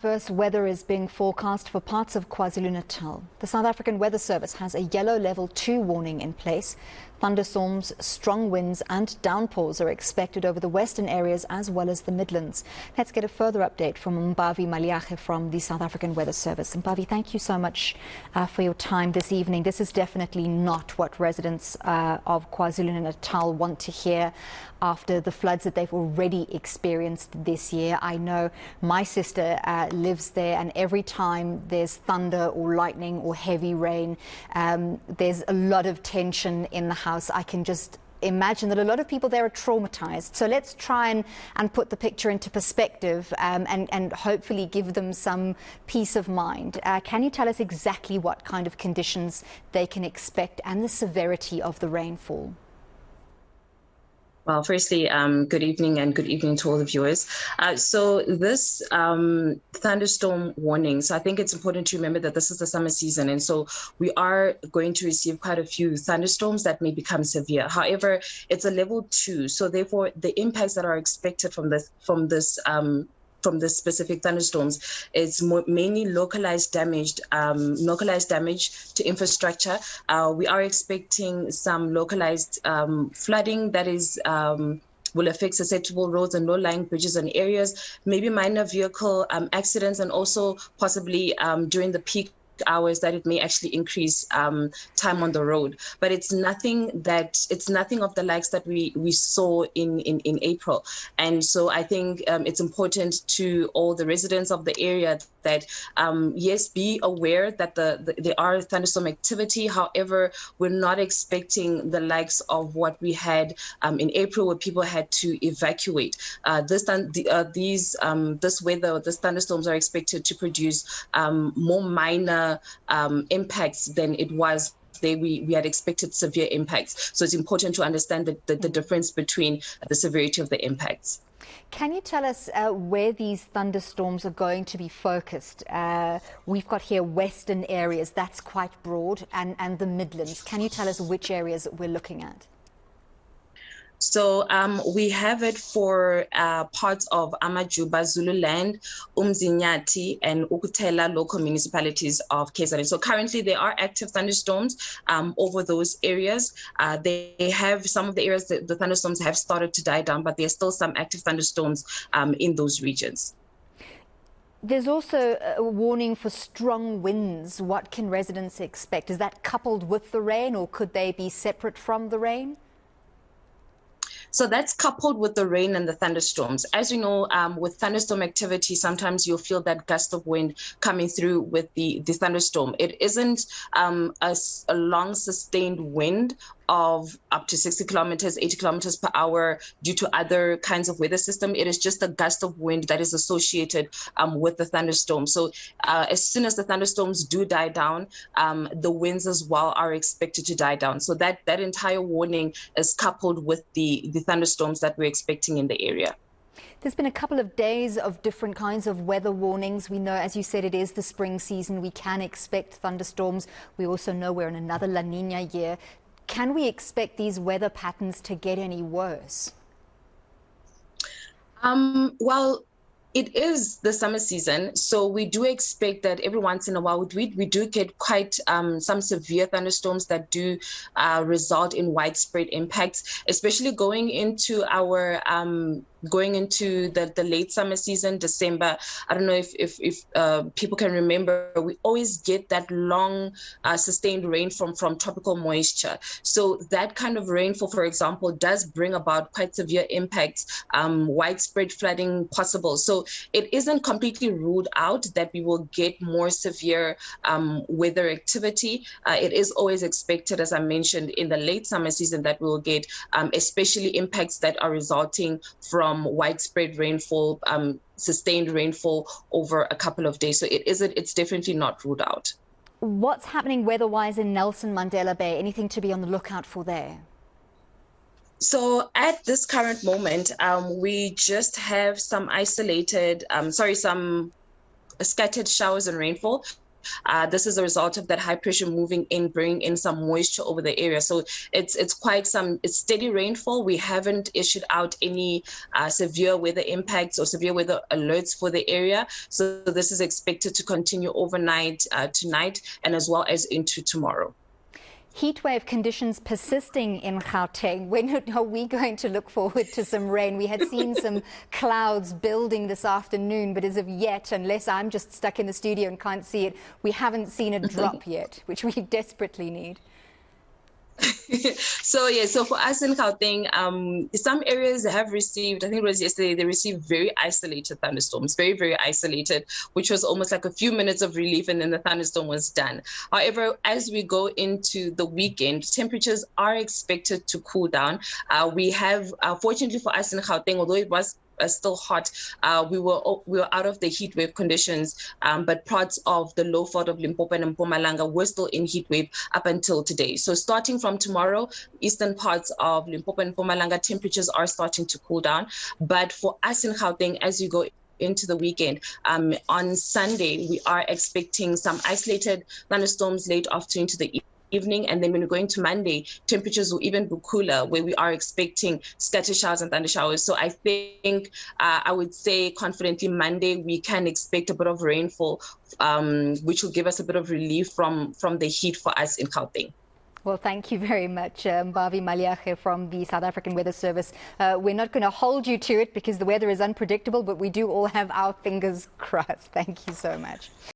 Adverse weather is being forecast for parts of KwaZulu-Natal. The South African Weather Service has a yellow level 2 warning in place. Thunderstorms, strong winds and downpours are expected over the western areas as well as the Midlands. Let's get a further update from Mbavhi Maliage from the South African Weather Service. Mbavhi, thank you so much for your time this evening. This is definitely not what residents of KwaZulu-Natal want to hear after the floods that they've already experienced this year. I know my sister lives there, and every time there's thunder or lightning or heavy rain, there's a lot of tension in the house. I can just imagine that a lot of people there are traumatized. So let's try and put the picture into perspective and hopefully give them some peace of mind. Can you tell us exactly what kind of conditions they can expect and the severity of the rainfall? Well, firstly, good evening and good evening to all the viewers. So this thunderstorm warning, so I think it's important to remember that this is the summer season, and so we are going to receive quite a few thunderstorms that may become severe. However, it's a level 2, so therefore the impacts that are expected from the specific thunderstorms is mainly localized damage to infrastructure. We are expecting some localized flooding that is will affect susceptible roads and low-lying bridges and areas, maybe minor vehicle accidents, and also possibly during the peak hours that it may actually increase time on the road. But it's nothing of the likes that we saw in April. And so I think it's important to all the residents of the area that yes, be aware that there are thunderstorm activity. However, we're not expecting the likes of what we had in April, where people had to evacuate. This thunderstorms are expected to produce more minor impacts than it was. We had expected severe impacts. So it's important to understand the difference between the severity of the impacts. Can you tell us where these thunderstorms are going to be focused? We've got here western areas, that's quite broad, and the Midlands. Can you tell us which areas we're looking at? So we have it for parts of Amajuba, Zululand, Umzinyati, and Ukutela local municipalities of KZN. So currently there are active thunderstorms over those areas. They have some of the areas that the thunderstorms have started to die down, but there's still some active thunderstorms in those regions. There's also a warning for strong winds. What can residents expect? Is that coupled with the rain, or could they be separate from the rain? So that's coupled with the rain and the thunderstorms. As you know, with thunderstorm activity, sometimes you'll feel that gust of wind coming through with the thunderstorm. It isn't a long sustained wind of up to 60 kilometers, 80 kilometers per hour due to other kinds of weather system. It is just a gust of wind that is associated with the thunderstorm. So as soon as the thunderstorms do die down, the winds as well are expected to die down. So that entire warning is coupled with the thunderstorms that we're expecting in the area. There's been a couple of days of different kinds of weather warnings. We know, as you said, it is the spring season. We can expect thunderstorms. We also know we're in another La Nina year. Can we expect these weather patterns to get any worse? Well, it is the summer season, so we do expect that every once in a while we do get quite some severe thunderstorms that do result in widespread impacts, especially going into the late summer season, December. I don't know if people can remember, we always get that long sustained rain from tropical moisture. So that kind of rainfall, for example, does bring about quite severe impacts, widespread flooding possible. So it isn't completely ruled out that we will get more severe weather activity. It is always expected, as I mentioned, in the late summer season that we will get especially impacts that are resulting from widespread rainfall, sustained rainfall over a couple of days. So it's definitely not ruled out. What's happening weather-wise in Nelson Mandela Bay? Anything to be on the lookout for there? So at this current moment, we just have some scattered showers and rainfall. This is a result of that high pressure moving in, bringing in some moisture over the area. So it's quite it's steady rainfall. We haven't issued out any severe weather impacts or severe weather alerts for the area. So this is expected to continue overnight tonight and as well as into tomorrow. Heatwave conditions persisting in Gauteng. When are we going to look forward to some rain? We had seen some clouds building this afternoon, but as of yet, unless I'm just stuck in the studio and can't see it, we haven't seen a drop yet, which we desperately need. So for us in Gauteng, some areas have received, I think it was yesterday, they received very isolated thunderstorms, very, very isolated, which was almost like a few minutes of relief and then the thunderstorm was done. However, as we go into the weekend, temperatures are expected to cool down. We have, fortunately for us in Gauteng, although it was still hot, we were out of the heat wave conditions, but parts of the low fault of Limpopo and Mpumalanga were still in heat wave up until today. So starting from tomorrow, eastern parts of Limpopo and Mpumalanga temperatures are starting to cool down. But for us in Gauteng, as you go into the weekend, on Sunday, we are expecting some isolated thunderstorms late afternoon to the evening, and then when we go into Monday, temperatures will even be cooler, where we are expecting scattered showers and thunder showers. So I think I would say confidently Monday we can expect a bit of rainfall, which will give us a bit of relief from the heat for us in Gauteng. Well, thank you very much, Mbavhi Maliage from the South African Weather Service. We're not going to hold you to it because the weather is unpredictable, but we do all have our fingers crossed. Thank you so much.